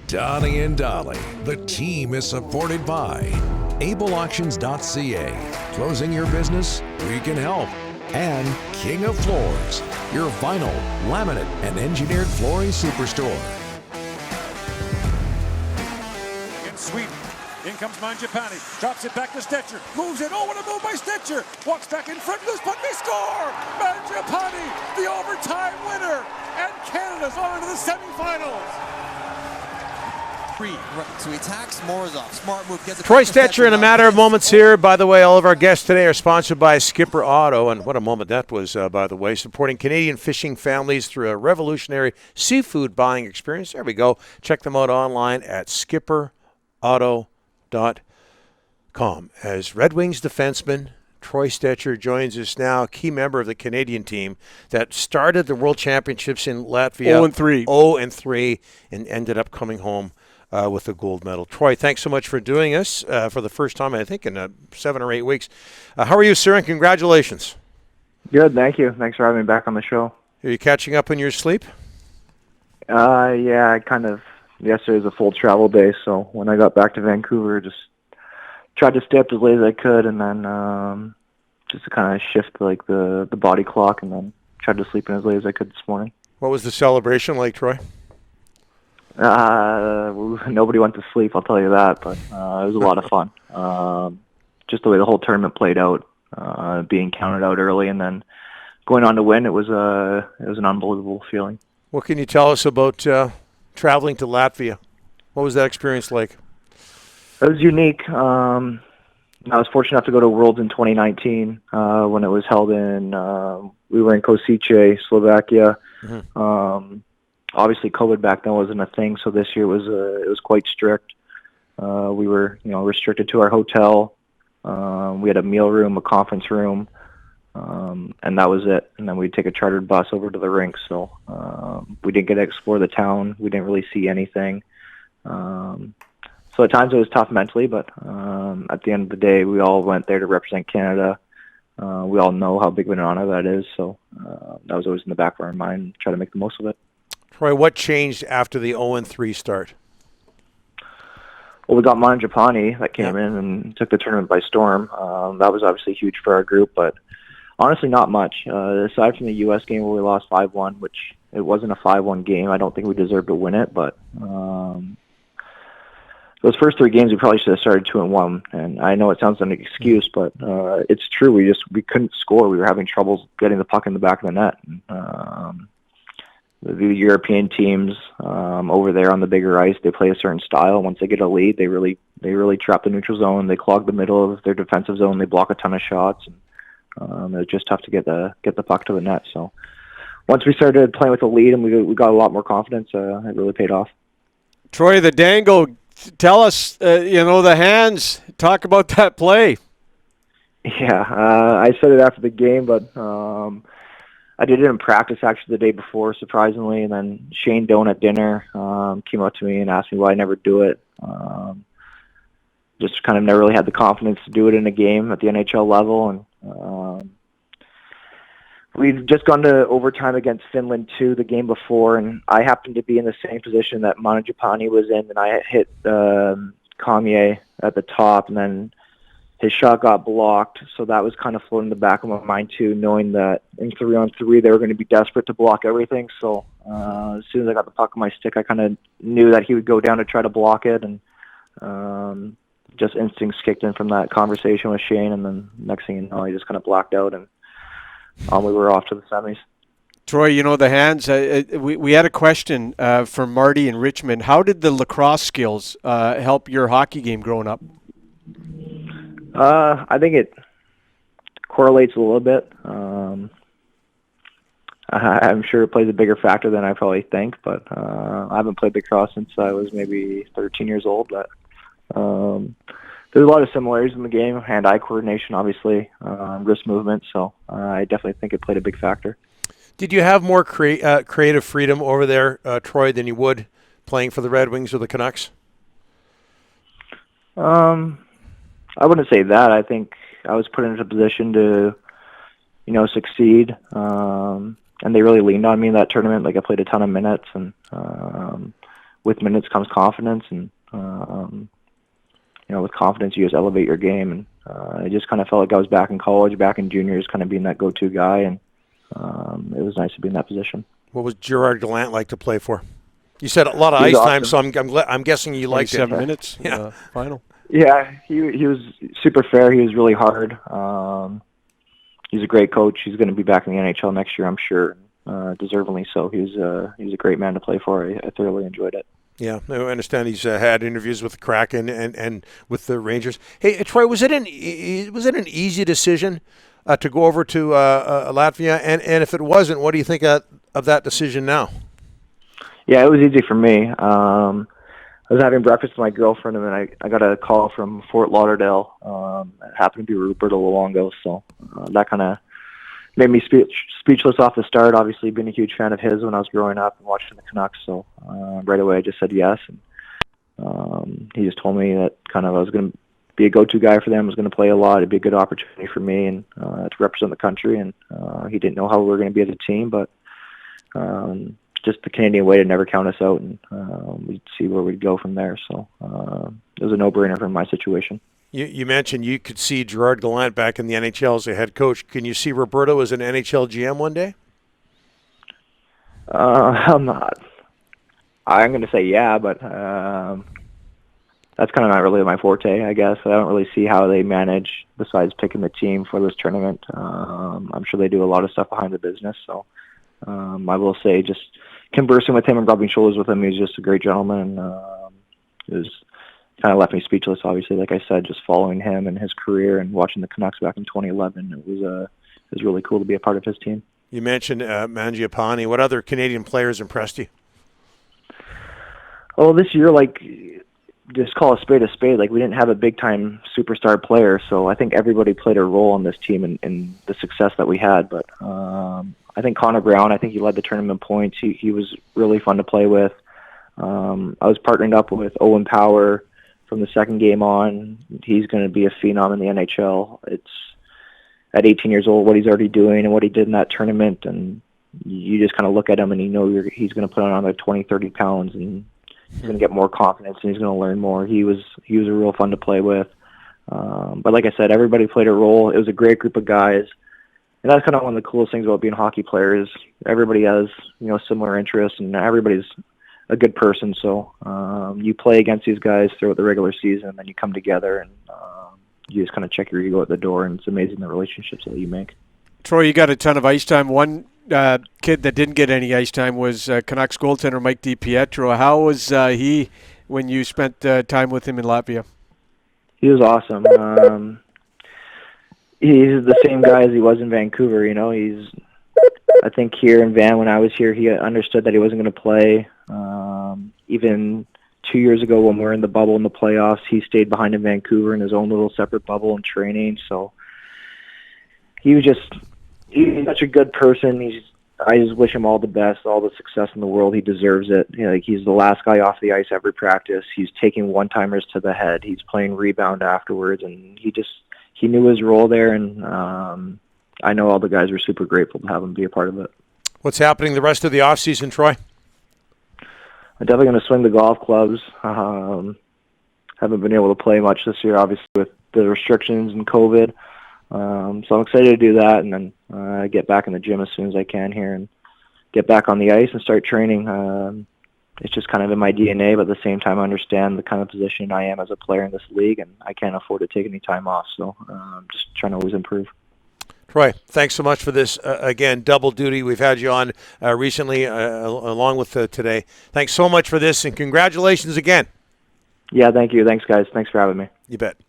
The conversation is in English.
Donnie and Dolly. The team is supported by ableauctions.ca. Closing your business? We can help. And King of Floors, your vinyl, laminate, and engineered flooring superstore. Sweep. In comes Mangiapane. Drops it back to Stecher. Moves it. Oh, what a move by Stecher. Walks back in front. Loose puck. They score! Mangiapane, the overtime winner. And Canada's on to the semifinals. So he attacks Morozov. Smart move. Troy Stecher in a matter of moments here. By the way, all of our guests today are sponsored by Skipper Auto. And what a moment that was, by the way. Supporting Canadian fishing families through a revolutionary seafood buying experience. There we go. Check them out online at skipperauto.com. As Red Wings defenseman Troy Stecher joins us now, a key member of the Canadian team that started the World Championships in Latvia 0-3 and ended up coming home with a gold medal. Troy, thanks so much for doing this for the first time, I think, in 7 or 8 weeks. How are you, sir, and congratulations. Good, thank you. Thanks for having me back on the show. Are you catching up on your sleep? Yeah, yesterday was a full travel day, so when I got back to Vancouver, just tried to stay up as late as I could, and then just to kind of shift the body clock, and then tried to sleep in as late as I could this morning. What was the celebration like, Troy? Nobody went to sleep, I'll tell you that, but it was a lot of fun. Just the way the whole tournament played out, being counted out early and then going on to win, it was an unbelievable feeling. What can you tell us about traveling to Latvia? What was that experience like? It was unique. I was fortunate enough to go to Worlds in 2019 when it was held in, we were in Kosice, Slovakia. Mm-hmm. Obviously, COVID back then wasn't a thing, so this year it was quite strict. We were, restricted to our hotel. We had a meal room, a conference room, and that was it. And then we'd take a chartered bus over to the rink. So we didn't get to explore the town. We didn't really see anything. So at times it was tough mentally, but at the end of the day, we all went there to represent Canada. We all know how big of an honor that is. So that was always in the back of our mind, try to make the most of it. Troy, what changed after the 0-3 start? Well, we got Mangiapane that came in and took the tournament by storm. That was obviously huge for our group, but honestly not much. Aside from the U.S. game where we lost 5-1, which it wasn't a 5-1 game. I don't think we deserved to win it, but those first 3 games we probably should have started 2-1. And I know it sounds like an excuse, but it's true. We couldn't score. We were having troubles getting the puck in the back of the net. The European teams over there on the bigger ice, they play a certain style. Once they get a lead, they really trap the neutral zone. They clog the middle of their defensive zone. They block a ton of shots. And, it was just tough to get the puck to the net. So once we started playing with a lead and we got a lot more confidence, it really paid off. Troy, the dangle, tell us, the hands. Talk about that play. Yeah, I said it after the game, but I did it in practice actually the day before, surprisingly, and then Shane Doan at dinner came up to me and asked me why I never do it. Just kind of never really had the confidence to do it in a game at the NHL level, and we'd just gone to overtime against Finland too the game before, and I happened to be in the same position that Mangiapane was in, and I hit Cormier at the top, and then his shot got blocked, so that was kind of floating in the back of my mind too, knowing that in 3-on-3 they were going to be desperate to block everything. So as soon as I got the puck on my stick, I kind of knew that he would go down to try to block it, and just instincts kicked in from that conversation with Shane, and then next thing you know, I just kind of blacked out, and we were off to the semis. Troy, the hands, we had a question from Marty in Richmond. How did the lacrosse skills help your hockey game growing up? I think it correlates a little bit. I'm sure it plays a bigger factor than I probably think, but I haven't played lacrosse since I was maybe 13 years old. But there's a lot of similarities in the game, hand-eye coordination, obviously, wrist movement, so I definitely think it played a big factor. Did you have more creative freedom over there, Troy, than you would playing for the Red Wings or the Canucks? I wouldn't say that. I think I was put into a position to, succeed. And they really leaned on me in that tournament. Like, I played a ton of minutes, and with minutes comes confidence, and with confidence you just elevate your game. And I just kind of felt like I was back in college, back in juniors, kind of being that go-to guy, and it was nice to be in that position. What was Gerard Gallant like to play for? You said a lot of ice time, so I'm guessing you liked it. 7 minutes. Yeah, final. Yeah, he was super fair. He was really hard. He's a great coach. He's going to be back in the NHL next year, I'm sure, deservingly so. He was a great man to play for. I thoroughly enjoyed it. Yeah, I understand he's had interviews with the Kraken and with the Rangers. Hey, Troy, was it an easy decision to go over to Latvia? And if it wasn't, what do you think of that decision now? Yeah, it was easy for me. I was having breakfast with my girlfriend, and then I got a call from Fort Lauderdale. It happened to be Roberto Luongo, so that kind of made me speechless off the start. Obviously, being a huge fan of his when I was growing up and watching the Canucks, so right away I just said yes. And he just told me that kind of I was going to be a go-to guy for them. I was going to play a lot. It'd be a good opportunity for me and to represent the country. And he didn't know how we were going to be as a team, but just the Canadian way to never count us out, and we'd see where we'd go from there. So it was a no-brainer for my situation. You mentioned you could see Gerard Gallant back in the NHL as a head coach. Can you see Roberto as an NHL GM one day? I'm not. I'm going to say yeah, but that's kind of not really my forte, I guess. I don't really see how they manage besides picking the team for this tournament. I'm sure they do a lot of stuff behind the business. So I will say just conversing with him and rubbing shoulders with him, he's just a great gentleman. And it was kind of left me speechless, obviously. Like I said, just following him and his career and watching the Canucks back in 2011, it was really cool to be a part of his team. You mentioned Mangiapane. What other Canadian players impressed you? Oh, this year, just call a spade a spade. We didn't have a big-time superstar player, so I think everybody played a role on this team in the success that we had. But I think Connor Brown, I think he led the tournament points. He was really fun to play with. I was partnered up with Owen Power from the second game on. He's going to be a phenom in the NHL. It's at 18 years old, what he's already doing and what he did in that tournament, and you just kind of look at him and you know he's going to put on another 20, 30 pounds, and he's going to get more confidence and he's going to learn more. He was a real fun to play with. But like I said, everybody played a role. It was a great group of guys. And that's kind of one of the coolest things about being a hockey player is everybody has, similar interests, and everybody's a good person. So you play against these guys throughout the regular season, and then you come together and you just kind of check your ego at the door, and it's amazing the relationships that you make. Troy, you got a ton of ice time. One kid that didn't get any ice time was Canucks goaltender Mike DiPietro. How was he when you spent time with him in Latvia? He was awesome. He's the same guy as he was in Vancouver. I think here in Van, when I was here, he understood that he wasn't going to play. Even 2 years ago when we were in the bubble in the playoffs, he stayed behind in Vancouver in his own little separate bubble and training. So he's such a good person. I just wish him all the best, all the success in the world. He deserves it. He's the last guy off the ice every practice. He's taking one-timers to the head. He's playing rebound afterwards, and he knew his role there, and I know all the guys were super grateful to have him be a part of it. What's happening the rest of the offseason, Troy? I'm definitely going to swing the golf clubs. Haven't been able to play much this year, obviously, with the restrictions and COVID. So I'm excited to do that, and then get back in the gym as soon as I can here and get back on the ice and start training. It's just kind of in my DNA, but at the same time I understand the kind of position I am as a player in this league, and I can't afford to take any time off. So I'm just trying to always improve. Troy, thanks so much for this. Again, double duty. We've had you on recently along with today. Thanks so much for this, and congratulations again. Yeah, thank you. Thanks, guys. Thanks for having me. You bet.